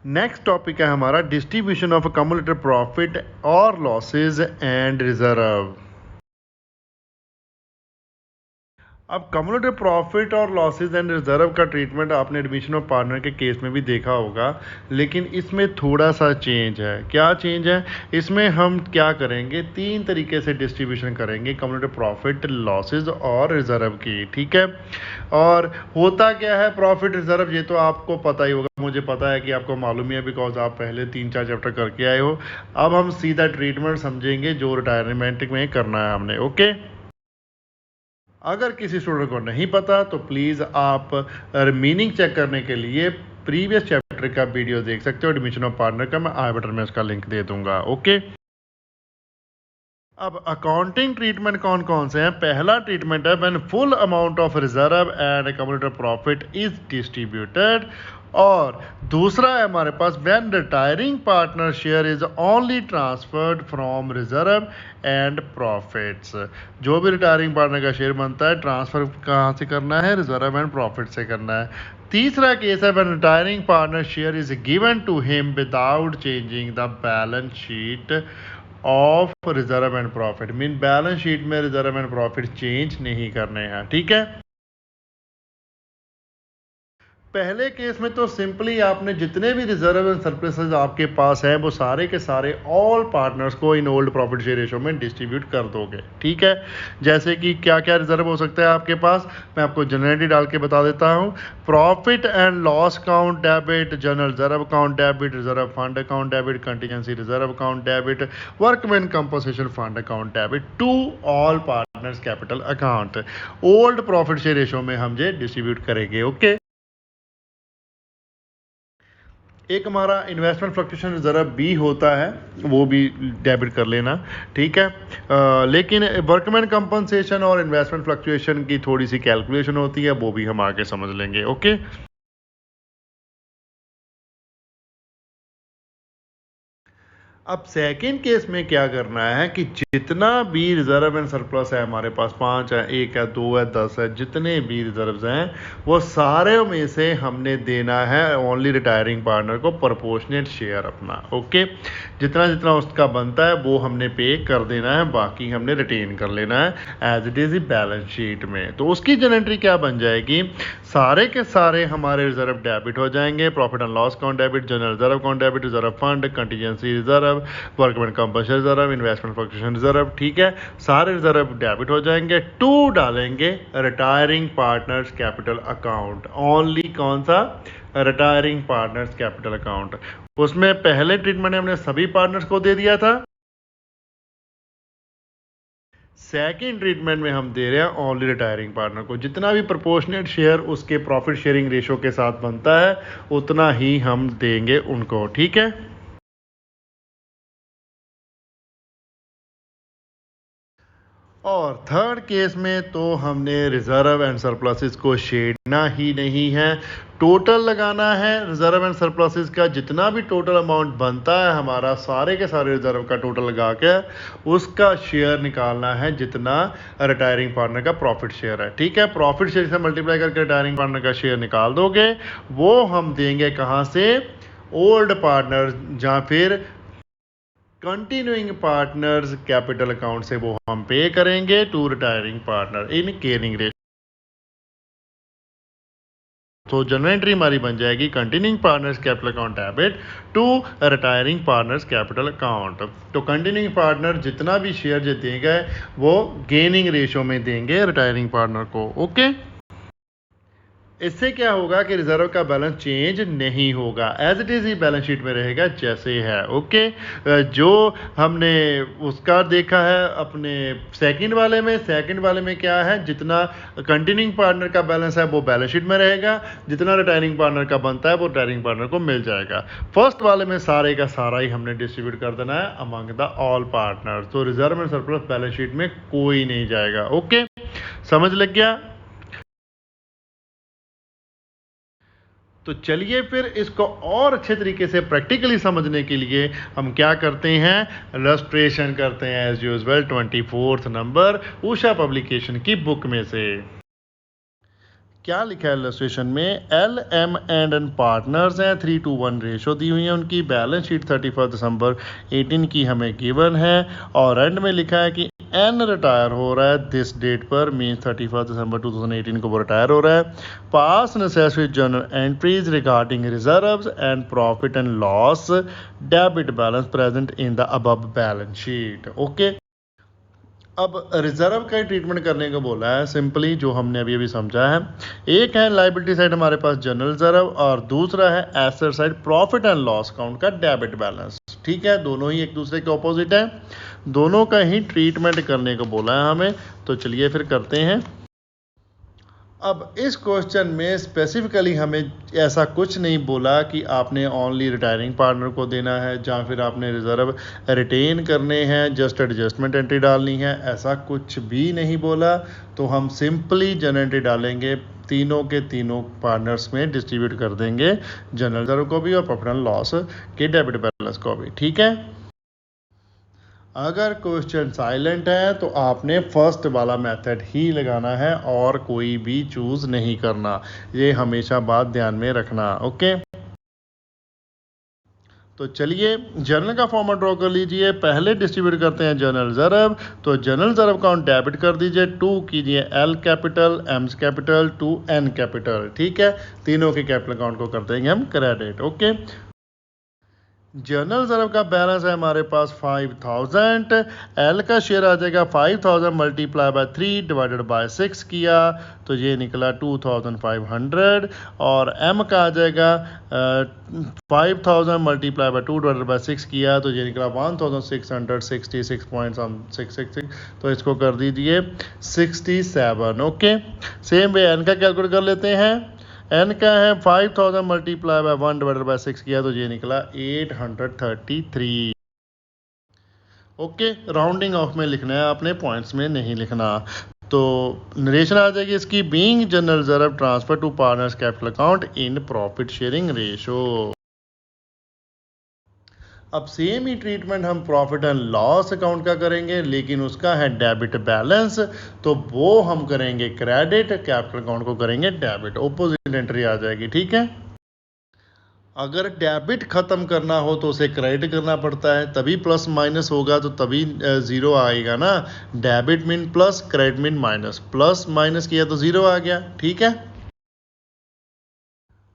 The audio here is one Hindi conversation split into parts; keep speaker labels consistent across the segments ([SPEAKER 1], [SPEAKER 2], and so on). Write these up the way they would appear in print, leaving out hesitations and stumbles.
[SPEAKER 1] नेक्स्ट टॉपिक है हमारा डिस्ट्रीब्यूशन ऑफ कम्युलेटिव प्रॉफिट और लॉसेज एंड रिजर्व। अब कम्युलेटिव प्रॉफिट और लॉसेज एंड रिजर्व का ट्रीटमेंट आपने एडमिशन ऑफ पार्टनर के केस में भी देखा होगा, लेकिन इसमें थोड़ा सा चेंज है। क्या चेंज है? इसमें हम क्या करेंगे, 3 तरीके से डिस्ट्रीब्यूशन करेंगे कम्युलेटिव प्रॉफिट, लॉसेज और रिजर्व की। ठीक है, और होता क्या है प्रॉफिट रिजर्व, ये तो आपको पता ही होगा, मुझे पता है कि आपको मालूम ही है, बिकॉज आप पहले 3-4 चैप्टर करके आए हो। अब हम सीधा ट्रीटमेंट समझेंगे जो रिटायरमेंट में करना है हमने। ओके, अगर किसी स्टूडेंट को नहीं पता तो प्लीज़ आप मीनिंग चेक करने के लिए प्रीवियस चैप्टर का वीडियो देख सकते हो, एडमिशन ऑफ पार्टनर का, मैं आई बटन में उसका लिंक दे दूंगा। ओके, अब अकाउंटिंग ट्रीटमेंट कौन कौन से हैं? पहला ट्रीटमेंट है when full amount of reserve and cumulative profit is distributed, और दूसरा है हमारे पास when retiring partner share is only transferred from reserve and profits. जो भी रिटायरिंग पार्टनर का शेयर बनता है, ट्रांसफर कहाँ से करना है? रिजर्व एंड प्रॉफिट से करना है। तीसरा केस है when retiring partner share is given to him without changing the balance sheet of reserve and profit, mean balance sheet में रिजर्व एंड प्रॉफिट चेंज नहीं करने हैं। ठीक है, पहले केस में तो सिंपली आपने जितने भी रिजर्व एंड सरप्लसेस आपके पास है वो सारे के सारे ऑल पार्टनर्स को in old profit share ratio में डिस्ट्रीब्यूट कर दोगे। ठीक है, जैसे कि क्या क्या रिजर्व हो सकता है आपके पास, मैं आपको जनरली डाल के बता देता हूँ। Profit and loss account debit, general reserve account debit, reserve fund account debit, contingency reserve account debit, workman compensation fund account debit to all partners capital account. Old profit share ratio में हम ये डिस्ट्रीब्यूट करेंगे। ओके, एक हमारा इन्वेस्टमेंट फ्लक्चुएशन रिजर्व भी होता है, वो भी डेबिट कर लेना। ठीक है, लेकिन वर्कमैन कंपनसेशन और इन्वेस्टमेंट फ्लक्चुएशन की थोड़ी सी कैलकुलेशन होती है, वो भी हम आगे समझ लेंगे। ओके, अब सेकंड केस में क्या करना है कि जितना भी रिजर्व एंड सरप्लस है हमारे पास, 5 है, 1 है, 2 है, 10 है, जितने भी रिजर्व्स हैं वो सारे में से हमने देना है ओनली रिटायरिंग पार्टनर को प्रोपोर्शनेट शेयर अपना। ओके, जितना जितना उसका बनता है वो हमने पे कर देना है, बाकी हमने रिटेन कर लेना है एज इट इज ई बैलेंस शीट में। तो उसकी जनरेटरी क्या बन जाएगी, सारे के सारे हमारे रिजर्व डेबिट हो जाएंगे, profit and loss account debit, general reserve account debit, reserve fund, contingency reserve, workman compensation reserve, investment fluctuation reserve. ठीक है, सारे रिजर्व डेबिट हो जाएंगे। टू डालेंगे retiring partners capital account, only कौन सा? Retiring partners capital account. उसमें पहले ट्रीटमेंट में हमने सभी पार्टनर्स को दे दिया था, सेकेंड ट्रीटमेंट में हम दे रहे हैं ओनली रिटायरिंग पार्टनर को। जितना भी प्रोपोर्शनेट शेयर उसके प्रॉफिट शेयरिंग रेशो के साथ बनता है उतना ही हम देंगे उनको। ठीक है, और थर्ड केस में तो हमने रिजर्व एंड सरप्लसेस को छेड़ना ही नहीं है, टोटल लगाना है। रिजर्व एंड सरप्लसेस का जितना भी टोटल अमाउंट बनता है हमारा, सारे के सारे रिजर्व का टोटल लगा के उसका शेयर निकालना है जितना रिटायरिंग पार्टनर का प्रॉफिट शेयर है। ठीक है, प्रॉफिट शेयर से मल्टीप्लाई करके रिटायरिंग पार्टनर का शेयर निकाल दोगे, वो हम देंगे कहाँ से? ओल्ड पार्टनर, जहाँ फिर कंटिन्यूइंग पार्टनर्स कैपिटल अकाउंट से वो हम पे करेंगे to retiring partner in caring rate. तो जनरल एंट्री हमारी बन जाएगी continuing partners capital account debit to retiring partners capital account. तो कंटिन्यूइंग पार्टनर जितना भी शेयर जो देंगे वो गेनिंग रेशो में देंगे रिटायरिंग पार्टनर को। ओके, इससे क्या होगा कि रिजर्व का बैलेंस चेंज नहीं होगा, एज इट इज ही बैलेंस शीट में रहेगा जैसे है। ओके, जो हमने उसका देखा है अपने सेकंड वाले में क्या है, जितना कंटिन्यूइंग पार्टनर का बैलेंस है वो बैलेंस शीट में रहेगा, जितना रिटायरिंग पार्टनर का बनता है वो रिटायरिंग पार्टनर को मिल जाएगा। फर्स्ट वाले में सारे का सारा ही हमने डिस्ट्रीब्यूट कर देना है अमंग द ऑल पार्टनर, तो reserve and surplus balance sheet में कोई नहीं जाएगा। ओके, समझ लग गया? तो चलिए फिर इसको और अच्छे तरीके से प्रैक्टिकली समझने के लिए हम क्या करते हैं, इलस्ट्रेशन करते हैं as usual 24th number Usha publication की बुक में से। क्या लिखा है इलस्ट्रेशन में, L M and N partners हैं, 3:1 रेशो दी हुई है उनकी। बैलेंस शीट 31 दिसंबर 18 की हमें गिवन है और एंड में लिखा है कि एन रिटायर हो रहा है दिस डेट पर, मीन्स 31 दिसंबर 2018 को वो रिटायर हो रहा है। Pass necessary journal entries regarding reserves and profit and loss debit balance present in the above balance sheet. Okay, अब रिजर्व का ट्रीटमेंट करने को बोला है, सिंपली जो हमने अभी अभी समझा है। एक है लाइबिलिटी साइड हमारे पास जनरल रिजर्व और दूसरा है asset side profit and loss account का डेबिट बैलेंस। ठीक है, दोनों ही एक दूसरे के ऑपोजिट है, दोनों का ही ट्रीटमेंट करने को बोला है हमें। तो चलिए फिर करते हैं। अब इस क्वेश्चन में स्पेसिफिकली हमें ऐसा कुछ नहीं बोला कि आपने ओनली रिटायरिंग पार्टनर को देना है या फिर आपने रिजर्व रिटेन करने हैं, जस्ट एडजस्टमेंट एंट्री डालनी है, ऐसा कुछ भी नहीं बोला। तो हम सिंपली जनरल एंट्री डालेंगे, तीनों के तीनों पार्टनर्स में डिस्ट्रीब्यूट कर देंगे, जनरल रिजर्व को भी और प्रॉफिट एंड लॉस के डेबिट बैलेंस को भी। ठीक है, अगर क्वेश्चन साइलेंट है तो आपने फर्स्ट वाला मेथड ही लगाना है और कोई भी चूज नहीं करना, ये हमेशा बात ध्यान में रखना। ओके, तो चलिए जर्नल का फॉर्मेट ड्रॉ कर लीजिए। पहले डिस्ट्रीब्यूट करते हैं जनरल रिजर्व, तो जनरल रिजर्व अकाउंट डेबिट कर दीजिए, 2 कीजिए L capital, M's capital, 2 N capital. ठीक है, तीनों के कैपिटल अकाउंट को कर देंगे हम क्रेडिट। ओके, जनरल रिजर्व का बैलेंस है हमारे पास 5000, एल का शेयर आ जाएगा 5000 मल्टीप्लाई बाय 3 डिवाइडेड बाय 6 किया तो ये निकला 2500 और एम का आ जाएगा 5000 मल्टीप्लाई बाय 2 डिवाइडेड बाय 6 किया तो ये निकला 1666.666। तो इसको कर दीजिए 67। ओके, सेम वे एन का कैलकुलेट कर लेते हैं। एन का है 5000 मल्टीप्लाई बाय 1 डिवाइडेड बाय 6 किया तो ये निकला 833। ओके, राउंडिंग ऑफ में लिखना है आपने, पॉइंट्स में नहीं लिखना। तो नरेशन आ जाएगी इसकी, being general reserve transfer to partners capital account in profit sharing ratio. अब सेम ही ट्रीटमेंट हम प्रॉफिट एंड लॉस अकाउंट का करेंगे, लेकिन उसका है डेबिट बैलेंस, तो वो हम करेंगे क्रेडिट, कैपिटल अकाउंट को करेंगे डेबिट, ऑपोजिट एंट्री आ जाएगी। ठीक है, अगर डेबिट खत्म करना हो तो उसे क्रेडिट करना पड़ता है, तभी प्लस माइनस होगा तो तभी जीरो आएगा ना। Debit mean plus, credit mean minus, plus minus किया तो जीरो आ गया। ठीक है,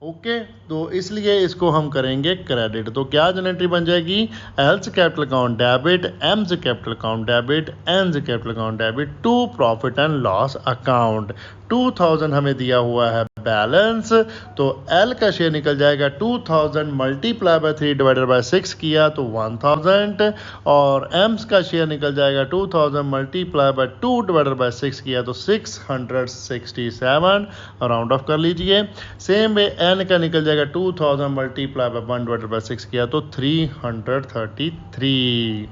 [SPEAKER 1] ओके, तो इसलिए इसको हम करेंगे क्रेडिट। तो क्या जनरेटरी बन जाएगी, L's capital account debit, M's capital account debit, N's capital account debit to profit and loss account. 2000 हमें दिया हुआ है बैलेंस, तो एल का शेयर निकल जाएगा 2000 मल्टीप्लाई बाय 3 डिवाइडेड बाय 6 किया तो 1000 और एम्स का शेयर निकल जाएगा 2000 मल्टीप्लाई बाय 2 डिवाइडेड बाय 6 किया तो 667। राउंड ऑफ कर लीजिए। सेम वे एन का निकल जाएगा 2000 मल्टीप्लाई बाय 1 डिवाइडेड बाय 6 किया तो 333।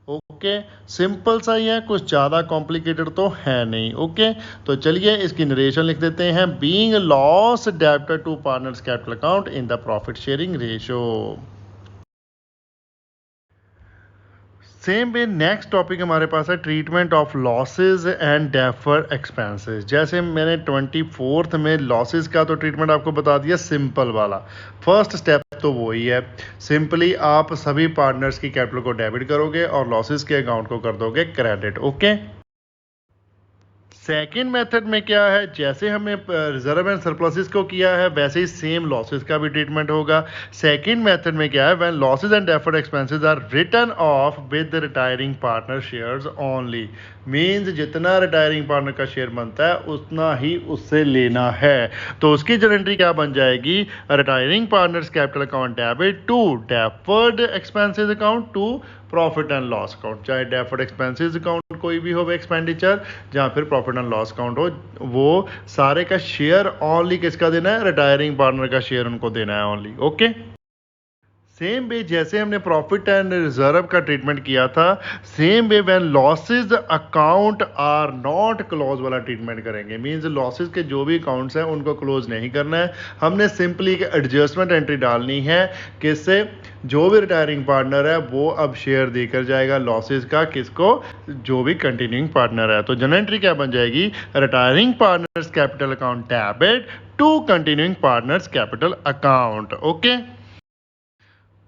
[SPEAKER 1] ओके, सिंपल सा ही है, कुछ ज़्यादा कॉम्प्लिकेटेड तो है नहीं। ओके, तो चलिए इसकी नरेशन लिख देते हैं, being loss debited to partners capital account in the profit sharing ratio. Same way next topic हमारे पास है treatment of losses and deferred expenses. जैसे मैंने 24th में लॉसेज का तो ट्रीटमेंट आपको बता दिया, सिंपल वाला। फर्स्ट स्टेप तो वही है, सिंपली आप सभी पार्टनर्स की कैपिटल को डेबिट करोगे और लॉसेज के अकाउंट को कर दोगे क्रेडिट। ओके, सेकेंड मेथड में क्या है, जैसे हमने रिजर्व एंड सरप्लसेस को किया है वैसे ही सेम लॉसेस का भी ट्रीटमेंट होगा। सेकेंड मेथड में क्या है, when losses and deferred expenses are written off with retiring partner shares only, means जितना रिटायरिंग पार्टनर का शेयर बनता है उतना ही उससे लेना है। तो उसकी जनरेटरी क्या बन जाएगी, retiring partners capital account debit to deferred expenses account to profit and loss account. चाहे डेफर्ड एक्सपेंसेस अकाउंट कोई भी हो एक्सपेंडिचर या फिर प्रॉफिट एंड लॉस अकाउंट हो, वो सारे का शेयर ओनली किसका देना है, रिटायरिंग पार्टनर का शेयर उनको देना है ओनली। ओके, सेम वे जैसे हमने प्रॉफिट एंड रिजर्व का ट्रीटमेंट किया था, same way when losses account are not close वाला ट्रीटमेंट करेंगे। मींस लॉसेज के जो भी अकाउंट्स हैं उनको क्लोज नहीं करना है, हमने सिंपली एक एडजस्टमेंट एंट्री डालनी है, किससे, जो भी रिटायरिंग पार्टनर है वो अब शेयर देकर जाएगा लॉसेज का, किसको, जो भी कंटिन्यूइंग पार्टनर है। तो जनरल एंट्री क्या बन जाएगी, retiring partners capital account debit to continuing partners capital account. Okay,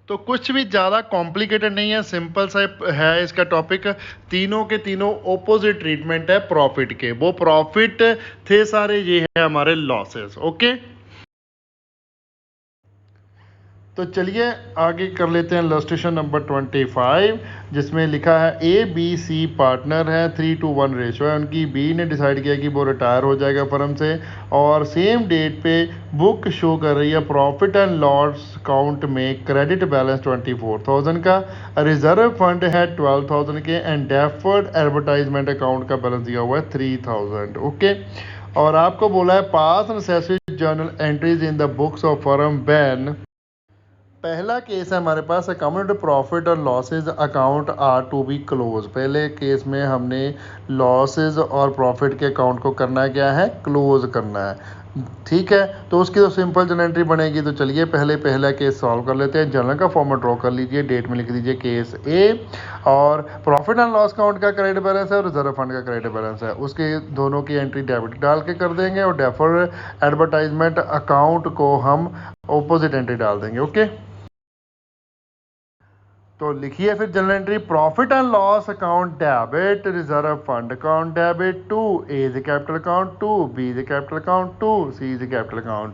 [SPEAKER 1] तो कुछ भी ज़्यादा कॉम्प्लिकेटेड नहीं है, सिंपल सा है इसका टॉपिक। तीनों के तीनों ओपोजिट ट्रीटमेंट है प्रॉफिट के, वो प्रॉफिट थे सारे, ये है हमारे लॉसेस। ओके, तो चलिए आगे कर लेते हैं इलस्ट्रेशन नंबर 25, जिसमें लिखा है ए बी सी पार्टनर है, 3:1 रेशो है उनकी। बी ने डिसाइड किया कि वो रिटायर हो जाएगा फर्म से, और सेम डेट पे बुक शो कर रही है प्रॉफिट एंड लॉस अकाउंट में क्रेडिट बैलेंस 24,000 का, रिजर्व फंड है 12,000 के, एंड डेफर्ड एडवर्टाइजमेंट अकाउंट का बैलेंस दिया हुआ है 3,000। ओके, और आपको बोला है pass necessary journal entries in the books of firm when, पहला केस है हमारे पास अकाउंट प्रॉफिट और losses account are to be close. पहले केस में हमने लॉसेज और प्रॉफिट के अकाउंट को करना क्या है, क्लोज करना है। ठीक है, तो उसकी तो सिंपल जनरल एंट्री बनेगी। तो चलिए पहला केस सॉल्व कर लेते हैं। जर्नल का फॉर्मेट ड्रॉ कर लीजिए, डेट में लिख दीजिए केस ए, और प्रॉफिट एंड लॉस अकाउंट का क्रेडिट बैलेंस है और रिजर्व फंड का क्रेडिट बैलेंस है, उसके दोनों की एंट्री डेबिट डाल के कर देंगे, और डेफर एडवर्टाइजमेंट अकाउंट को हम ऑपोजिट एंट्री डाल देंगे। ओके, तो लिखिए फिर journal entry, profit and loss account debit, reserve fund account debit to A is capital account, to B is capital account, to C is capital account.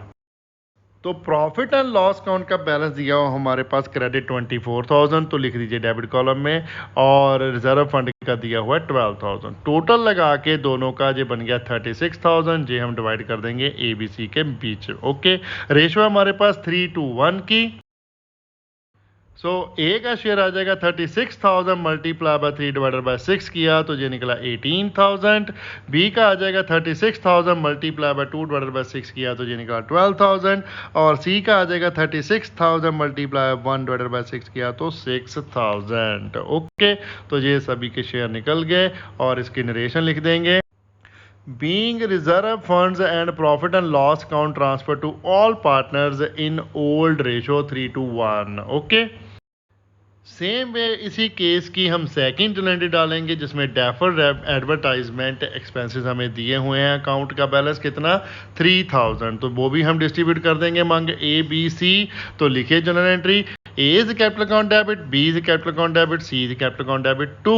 [SPEAKER 1] तो प्रॉफिट एंड लॉस अकाउंट का बैलेंस दिया हुआ हमारे पास क्रेडिट 24,000, तो लिख दीजिए डेबिट कॉलम में, और रिजर्व फंड का दिया हुआ है 12,000। टोटल लगा के दोनों का ये बन गया 36,000, ये हम डिवाइड कर देंगे ए बी सी के बीच। ओके, रेशो हमारे पास 3:1 की। सो ए का शेयर आ जाएगा 36,000 मल्टीप्लाई बाय 3 डिवाइडेड बाय 6 किया तो ये निकला 18,000। बी का आ जाएगा 36,000 मल्टीप्लाई बाय 2 डिवाइडेड बाय 6 किया तो ये निकला 12,000। और सी का आ जाएगा 36,000 मल्टीप्लाई 1 डिवाइडेड बाय 6 किया तो 6,000। ओके, तो ये सभी के शेयर निकल गए, और इसकी नरेशन लिख देंगे, being reserve funds and profit and loss account transfer to all partners in old ratio 3:1। Okay, same way इसी केस की हम सेकंड जनरल डालेंगे, जिसमें डेफर्ड एडवर्टाइजमेंट एक्सपेंसेस हमें दिए हुए हैं, अकाउंट का बैलेंस कितना 3,000, तो वो भी हम डिस्ट्रीब्यूट कर देंगे मंग ए बी सी। तो लिखिए journal entry, A is capital account debit, B is capital account debit, C is capital account debit to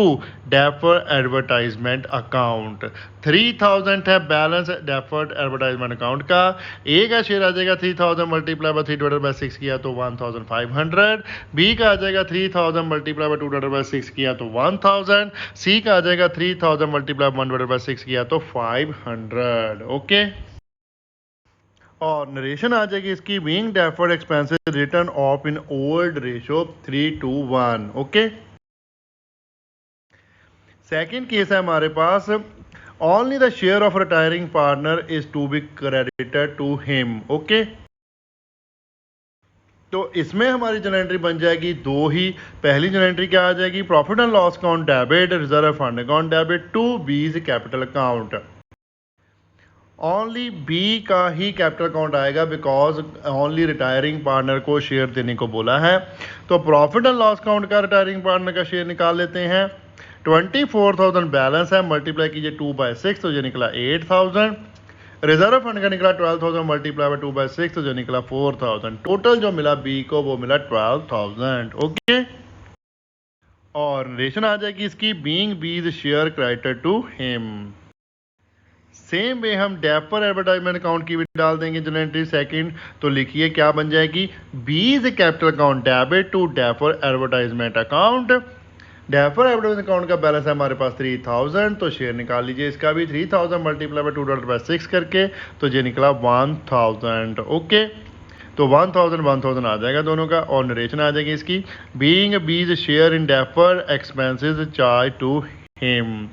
[SPEAKER 1] deferred advertisement account। 3,000 है बैलेंस डेफर्ड एडवर्टाइजमेंट अकाउंट का। ए का शेयर आ जाएगा 3,000 मल्टीप्लाई बाय 3 डिवाइडेड बाय 6 किया तो 1,500। बी का आ जाएगा 3,000 मल्टीप्लाई बाय 2 डिवाइडेड बाय 6 किया तो 1,000। सी का आ जाएगा 3,000 मल्टीप्लाई 1 डिवाइडेड बाय 6 किया तो 500। ओके, और नरेशन आ जाएगी इसकी, being deferred expenses written off in old ratio 3:1। Okay, second case है हमारे पास, only the share of retiring partner is to be credited to him. Okay, तो इसमें हमारी जनरल एंट्री बन जाएगी दो ही। पहली जनरल एंट्री क्या आ जाएगी, profit and loss account debit, reserve fund account debit to B's capital account. Only B का ही कैपिटल अकाउंट आएगा, बिकॉज ओनली रिटायरिंग पार्टनर को शेयर देने को बोला है। तो प्रॉफिट एंड लॉस अकाउंट का रिटायरिंग पार्टनर का शेयर निकाल लेते हैं। 24,000 बैलेंस है, मल्टीप्लाई कीजिए 2/6 तो ये निकला 8,000। रिजर्व फंड का निकला 12,000 मल्टीप्लाई बाय 2/6 तो जो निकला 4,000। टोटल जो मिला बी को वो मिला 12,000। ओके, और नरेशन आ जाएगी इसकी, being B's share credited to him. Same way हम डेफर एडवर्टाइजमेंट अकाउंट की भी डाल देंगे जनरल एंट्री सेकंड। तो लिखिए क्या बन जाएगी, B's capital account debit to defer advertisement account. Defer advertisement account का बैलेंस है हमारे पास 3,000, तो शेयर निकाल लीजिए इसका भी 3,000 मल्टीप्लाई बाय 2/6 करके तो ये निकला 1,000। ओके, तो 1,000 आ जाएगा दोनों का, और नरेशन आ जाएगी इसकी, being B's share in defer expenses charge to him.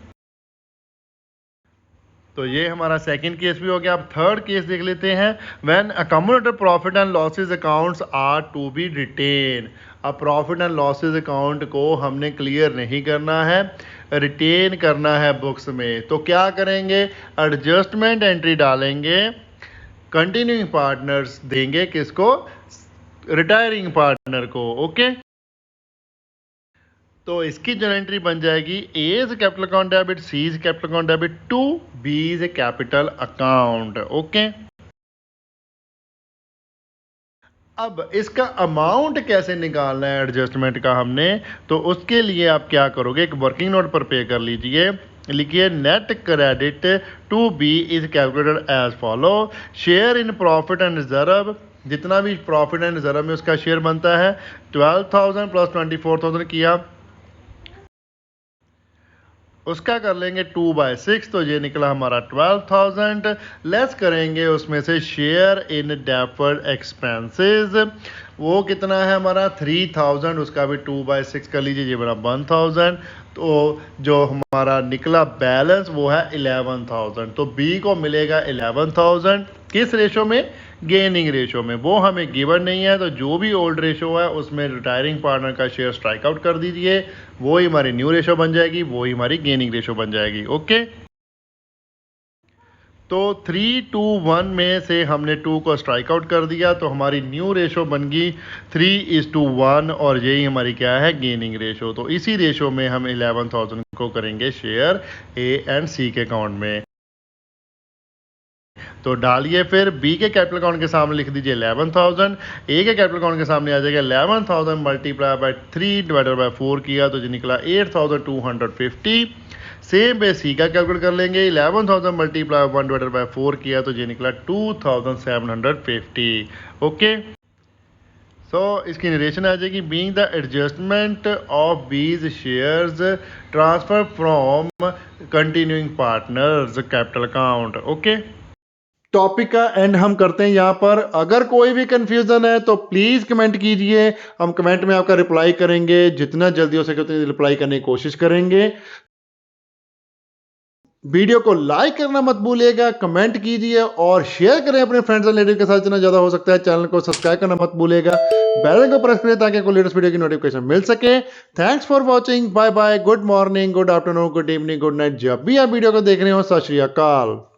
[SPEAKER 1] तो ये हमारा सेकंड केस भी हो गया। अब थर्ड केस देख लेते हैं। When accumulated profit and losses accounts are to be retained. अब प्रॉफिट एंड लॉसेस अकाउंट को हमने क्लियर नहीं करना है, रिटेन करना है बुक्स में। तो क्या करेंगे, एडजस्टमेंट एंट्री डालेंगे, कंटिन्यूइंग पार्टनर्स देंगे किसको, रिटायरिंग पार्टनर को। ओके, तो इसकी जो एंट्री बन जाएगी, A is capital account debit, C is capital account debit to B is A capital account. Okay, अब इसका अमाउंट कैसे निकालना है एडजस्टमेंट का हमने, तो उसके लिए आप क्या करोगे, एक वर्किंग नोट पर पे कर लीजिए, लिखिए net credit to B is calculated as follow, share in profit and reserve, जितना भी प्रॉफिट एंड रिजर्व में उसका शेयर बनता है 12,000 प्लस 24,000 किया, उसका कर लेंगे 2/6, तो ये निकला हमारा 12,000। लेस करेंगे उसमें से शेयर इन डेफर्ड एक्सपेंसेस, वो कितना है हमारा 3,000, उसका भी 2/6 कर लीजिए, ये बना 1,000। तो जो हमारा निकला बैलेंस वो है 11,000। तो बी को मिलेगा 11,000, किस रेशो में, गेनिंग रेशो में। वो हमें गिवन नहीं है, तो जो भी ओल्ड रेशो है उसमें रिटायरिंग पार्टनर का शेयर स्ट्राइक आउट कर दीजिए, वो ही हमारी न्यू रेशो बन जाएगी, वो ही हमारी गेनिंग रेशो बन जाएगी। ओके, तो 3:1 में से हमने 2 को स्ट्राइक आउट कर दिया, तो हमारी न्यू रेशो बन गई 3:1, और यही हमारी क्या है, गेनिंग रेशो। तो इसी रेशो में हम 11,000 को करेंगे शेयर ए एंड सी के अकाउंट में। तो डालिए, फिर बी के कैपिटल अकाउंट के सामने लिख दीजिए 11,000, ए के कैपिटल अकाउंट के सामने आ जाएगा 11,000 मल्टीप्लाई बाय 3 डिवाइडेड बाय 4 किया, तो जो निकला 8,250। सेम पे सी का कैलकुलेट कर लेंगे, 11,000 मल्टीप्लाई 1 डिवाइडेड बाय 4 किया, तो ये निकला 2,750। ओके, सो इसकी नरेशन आ जाएगी, बीइंग द एडजस्टमेंट ऑफ बीज shares transfer from continuing partners capital account. Okay, topic का एंड हम करते हैं यहाँ पर। अगर कोई भी कंफ्यूजन है तो प्लीज कमेंट कीजिए, हम कमेंट में आपका रिप्लाई करेंगे, जितना जल्दी हो सके उतनी रिप्लाई करने की कोशिश करेंगे। वीडियो को लाइक करना मत भूलिएगा, कमेंट कीजिए और शेयर करें अपने फ्रेंड्स एंड रिलेटिव के साथ जितना ज्यादा हो सकता है। चैनल को सब्सक्राइब करना मत भूलिएगा, बेल आइकन को प्रेस करें ताकि आपको लेटेस्ट वीडियो की नोटिफिकेशन मिल सके। Thanks for watching, bye bye, good morning, good afternoon, good evening, good night, जब भी आप वीडियो को देख रहे हो। सत श्री अकाल।